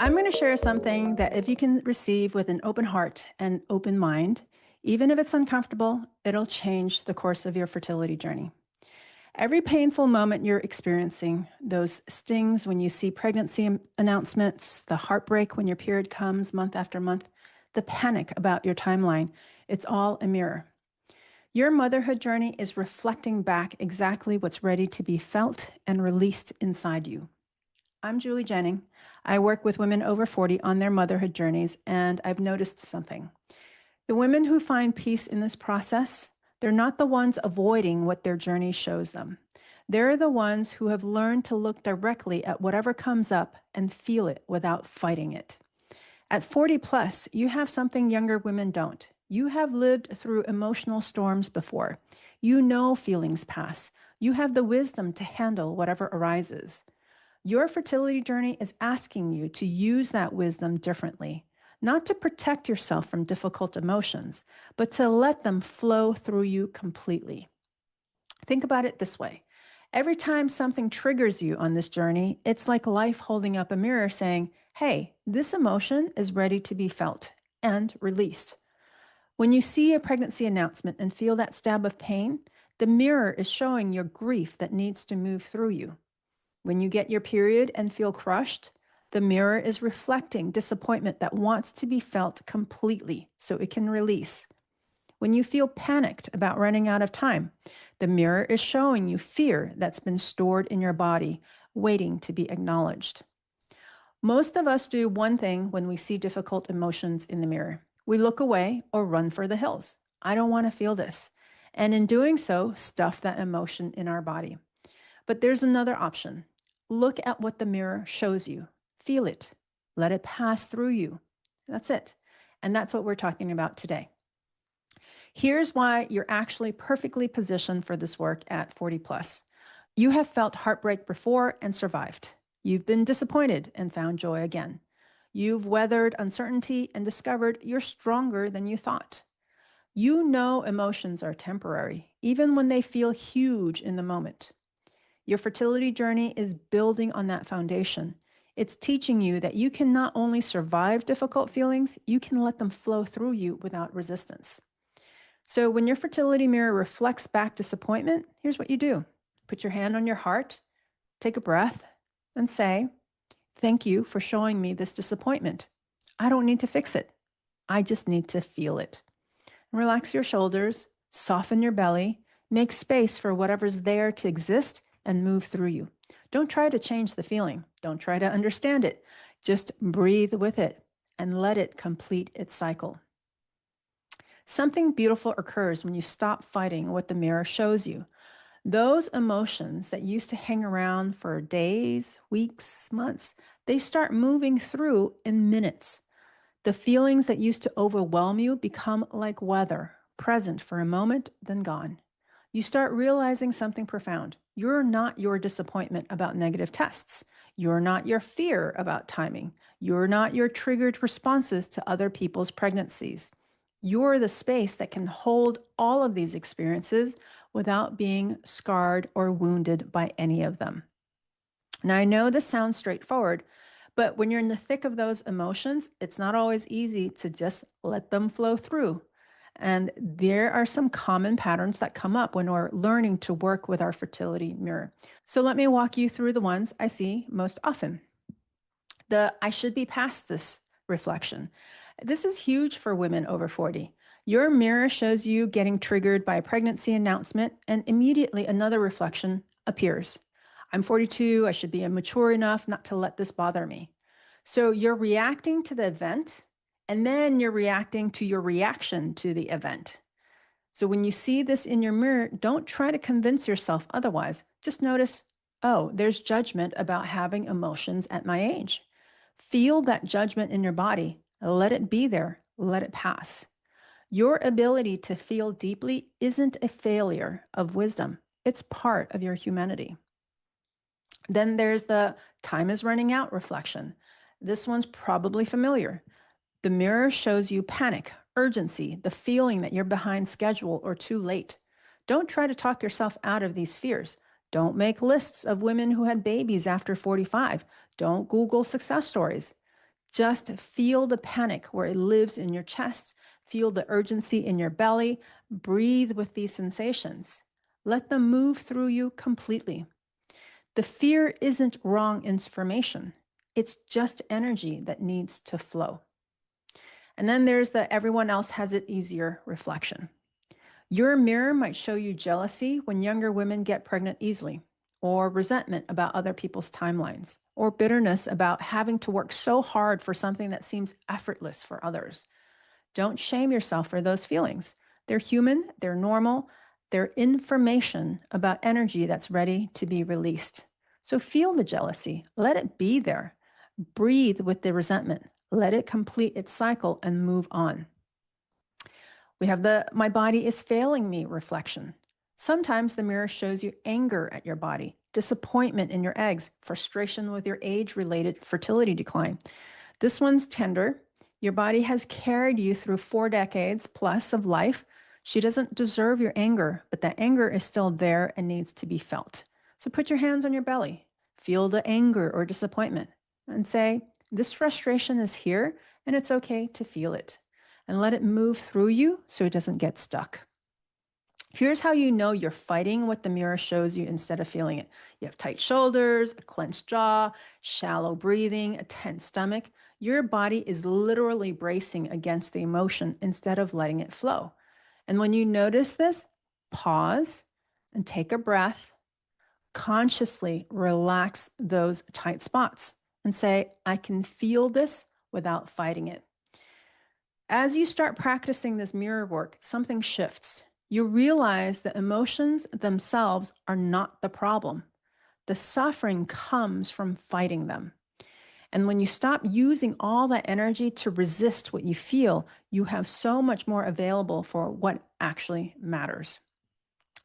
I'm going to share something that if you can receive with an open heart and open mind, even if it's uncomfortable, it'll change the course of your fertility journey. Every painful moment you're experiencing, those stings when you see pregnancy announcements, the heartbreak when your period comes month after month, the panic about your timeline, it's all a mirror. Your motherhood journey is reflecting back exactly what's ready to be felt and released inside you. I'm Julie Zhenning. I work with women over 40 on their motherhood journeys, and I've noticed something. The women who find peace in this process, they're not the ones avoiding what their journey shows them. They're the ones who have learned to look directly at whatever comes up and feel it without fighting it. At 40 plus, you have something younger women don't. You have lived through emotional storms before. You know feelings pass. You have the wisdom to handle whatever arises. Your fertility journey is asking you to use that wisdom differently, not to protect yourself from difficult emotions, but to let them flow through you completely. Think about it this way. Every time something triggers you on this journey, it's like life holding up a mirror saying, hey, this emotion is ready to be felt and released. When you see a pregnancy announcement and feel that stab of pain, the mirror is showing your grief that needs to move through you. When you get your period and feel crushed, the mirror is reflecting disappointment that wants to be felt completely so it can release. When you feel panicked about running out of time, the mirror is showing you fear that's been stored in your body, waiting to be acknowledged. Most of us do one thing when we see difficult emotions in the mirror. We look away or run for the hills. I don't want to feel this. And in doing so, stuff that emotion in our body. But there's another option. Look at what the mirror shows you. Feel it. Let it pass through you. That's it. And that's what we're talking about today. Here's why you're actually perfectly positioned for this work at 40 plus. You have felt heartbreak before and survived. You've been disappointed and found joy again. You've weathered uncertainty and discovered you're stronger than you thought. You know emotions are temporary, even when they feel huge in the moment. Your fertility journey is building on that foundation. It's teaching you that you can not only survive difficult feelings, you can let them flow through you without resistance. So when your fertility mirror reflects back disappointment, here's what you do. Put your hand on your heart, take a breath, and say, thank you for showing me this disappointment. I don't need to fix it. I just need to feel it. Relax your shoulders, soften your belly, make space for whatever's there to exist and move through you. Don't try to change the feeling. Don't try to understand it. Just breathe with it and let it complete its cycle. Something beautiful occurs when you stop fighting what the mirror shows you. Those emotions that used to hang around for days, weeks, months, they start moving through in minutes. The feelings that used to overwhelm you become like weather, present for a moment, then gone. You start realizing something profound. You're not your disappointment about negative tests. You're not your fear about timing. You're not your triggered responses to other people's pregnancies. You're the space that can hold all of these experiences without being scarred or wounded by any of them. Now, I know this sounds straightforward, but when you're in the thick of those emotions, it's not always easy to just let them flow through. And there are some common patterns that come up when we're learning to work with our fertility mirror. So let me walk you through the ones I see most often. The I should be past this reflection. This is huge for women over 40. Your mirror shows you getting triggered by a pregnancy announcement, and immediately another reflection appears. I'm 42. I should be mature enough not to let this bother me. So you're reacting to the event, and then you're reacting to your reaction to the event. So when you see this in your mirror, don't try to convince yourself otherwise. Just notice, oh, there's judgment about having emotions at my age. Feel that judgment in your body. Let it be there. Let it pass. Your ability to feel deeply isn't a failure of wisdom. It's part of your humanity. Then there's the time is running out reflection. This one's probably familiar. The mirror shows you panic, urgency, the feeling that you're behind schedule or too late. Don't try to talk yourself out of these fears. Don't make lists of women who had babies after 45. Don't Google success stories. Just feel the panic where it lives in your chest, feel the urgency in your belly, breathe with these sensations. Let them move through you completely. The fear isn't wrong information. It's just energy that needs to flow. And then there's the everyone else has it easier reflection. Your mirror might show you jealousy when younger women get pregnant easily, or resentment about other people's timelines, or bitterness about having to work so hard for something that seems effortless for others. Don't shame yourself for those feelings. They're human, they're normal, they're information about energy that's ready to be released. So feel the jealousy, let it be there. Breathe with the resentment, let it complete its cycle and move on. We have the my body is failing me reflection. Sometimes the mirror shows you anger at your body, disappointment in your eggs, frustration with your age-related fertility decline. This one's tender. Your body has carried you through 4 decades plus of life. She doesn't deserve your anger, but that anger is still there and needs to be felt. So put your hands on your belly, feel the anger or disappointment, and say, this frustration is here and it's okay to feel it. And let it move through you so it doesn't get stuck. Here's how you know you're fighting what the mirror shows you instead of feeling it. You have tight shoulders, a clenched jaw, shallow breathing, a tense stomach. Your body is literally bracing against the emotion instead of letting it flow. And when you notice this, pause and take a breath. Consciously relax those tight spots and say, I can feel this without fighting it. As you start practicing this mirror work, something shifts. You realize that emotions themselves are not the problem. The suffering comes from fighting them. And when you stop using all that energy to resist what you feel, you have so much more available for what actually matters.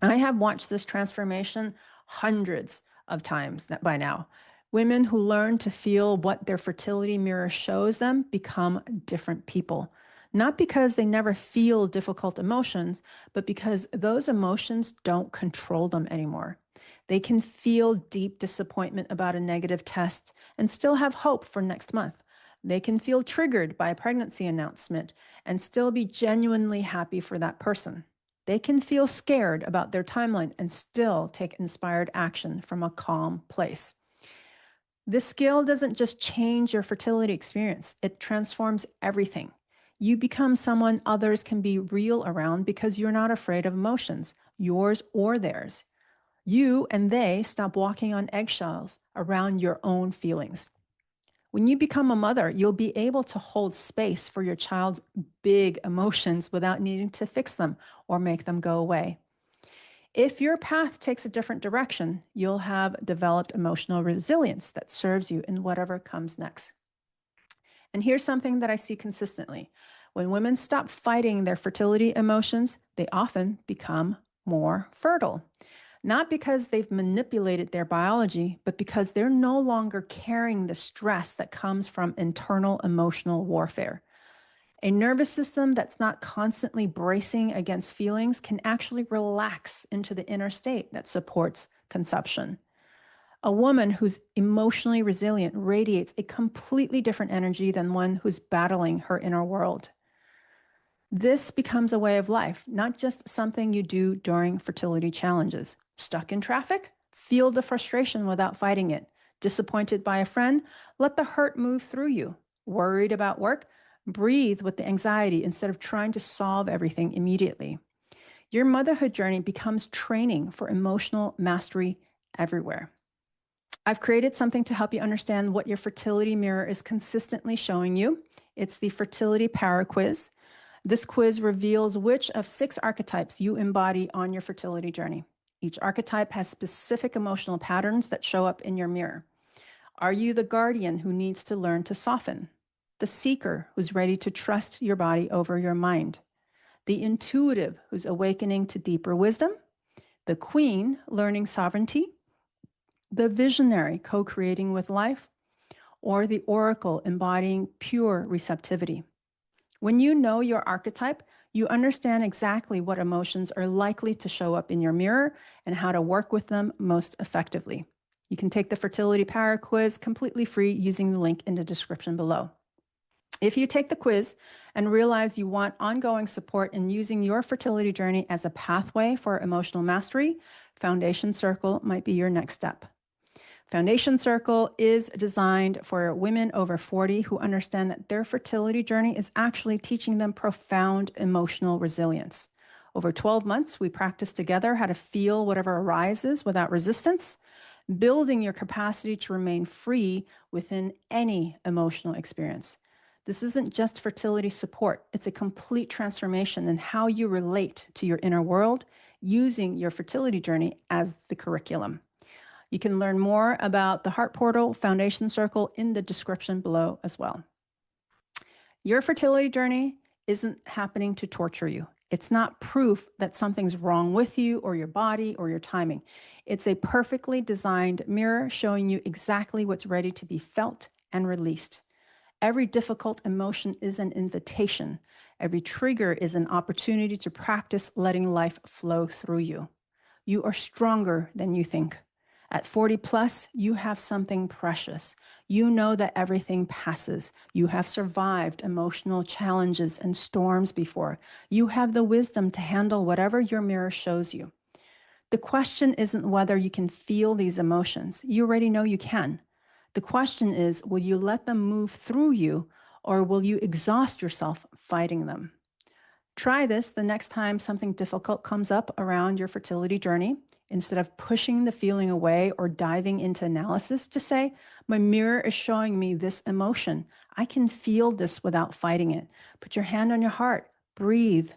I have watched this transformation hundreds of times by now. Women who learn to feel what their fertility mirror shows them become different people. Not because they never feel difficult emotions, but because those emotions don't control them anymore. They can feel deep disappointment about a negative test and still have hope for next month. They can feel triggered by a pregnancy announcement and still be genuinely happy for that person. They can feel scared about their timeline and still take inspired action from a calm place. This skill doesn't just change your fertility experience, it transforms everything. You become someone others can be real around because you're not afraid of emotions, yours or theirs. You and they stop walking on eggshells around your own feelings. When you become a mother, you'll be able to hold space for your child's big emotions without needing to fix them or make them go away. If your path takes a different direction, you'll have developed emotional resilience that serves you in whatever comes next. And here's something that I see consistently. When women stop fighting their fertility emotions, they often become more fertile. Not because they've manipulated their biology, but because they're no longer carrying the stress that comes from internal emotional warfare. A nervous system that's not constantly bracing against feelings can actually relax into the inner state that supports conception. A woman who's emotionally resilient radiates a completely different energy than one who's battling her inner world. This becomes a way of life, not just something you do during fertility challenges. Stuck in traffic? Feel the frustration without fighting it. Disappointed by a friend? Let the hurt move through you. Worried about work? Breathe with the anxiety instead of trying to solve everything immediately. Your motherhood journey becomes training for emotional mastery everywhere. I've created something to help you understand what your fertility mirror is consistently showing you. It's the Fertility Power Quiz. This quiz reveals which of 6 archetypes you embody on your fertility journey. Each archetype has specific emotional patterns that show up in your mirror. Are you the guardian who needs to learn to soften? The seeker who's ready to trust your body over your mind? The intuitive who's awakening to deeper wisdom? The queen learning sovereignty? The visionary co-creating with life? Or the oracle embodying pure receptivity? When you know your archetype, you understand exactly what emotions are likely to show up in your mirror and how to work with them most effectively. You can take the Fertility Power Quiz completely free using the link in the description below. If you take the quiz and realize you want ongoing support in using your fertility journey as a pathway for emotional mastery, Foundation Circle might be your next step. Foundation Circle is designed for women over 40 who understand that their fertility journey is actually teaching them profound emotional resilience. Over 12 months, we practice together how to feel whatever arises without resistance, building your capacity to remain free within any emotional experience. This isn't just fertility support, it's a complete transformation in how you relate to your inner world using your fertility journey as the curriculum. You can learn more about the Heart Portal Foundation Circle in the description below as well. Your fertility journey isn't happening to torture you. It's not proof that something's wrong with you or your body or your timing. It's a perfectly designed mirror showing you exactly what's ready to be felt and released. Every difficult emotion is an invitation. Every trigger is an opportunity to practice letting life flow through you. You are stronger than you think. At 40 plus, you have something precious. You know that everything passes. You have survived emotional challenges and storms before. You have the wisdom to handle whatever your mirror shows you. The question isn't whether you can feel these emotions. You already know you can. The question is, will you let them move through you, or will you exhaust yourself fighting them? Try this the next time something difficult comes up around your fertility journey. Instead of pushing the feeling away or diving into analysis, just say, my mirror is showing me this emotion. I can feel this without fighting it. Put your hand on your heart, breathe,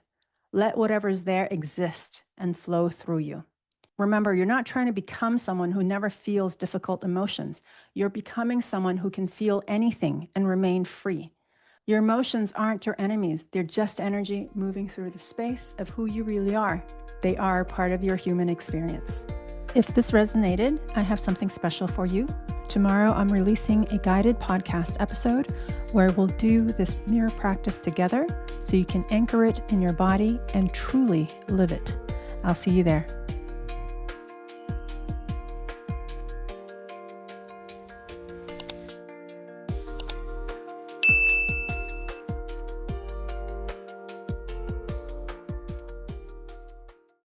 let whatever's there exist and flow through you. Remember, you're not trying to become someone who never feels difficult emotions. You're becoming someone who can feel anything and remain free. Your emotions aren't your enemies. They're just energy moving through the space of who you really are. They are part of your human experience. If this resonated, I have something special for you. Tomorrow, I'm releasing a guided podcast episode where we'll do this mirror practice together so you can anchor it in your body and truly live it. I'll see you there.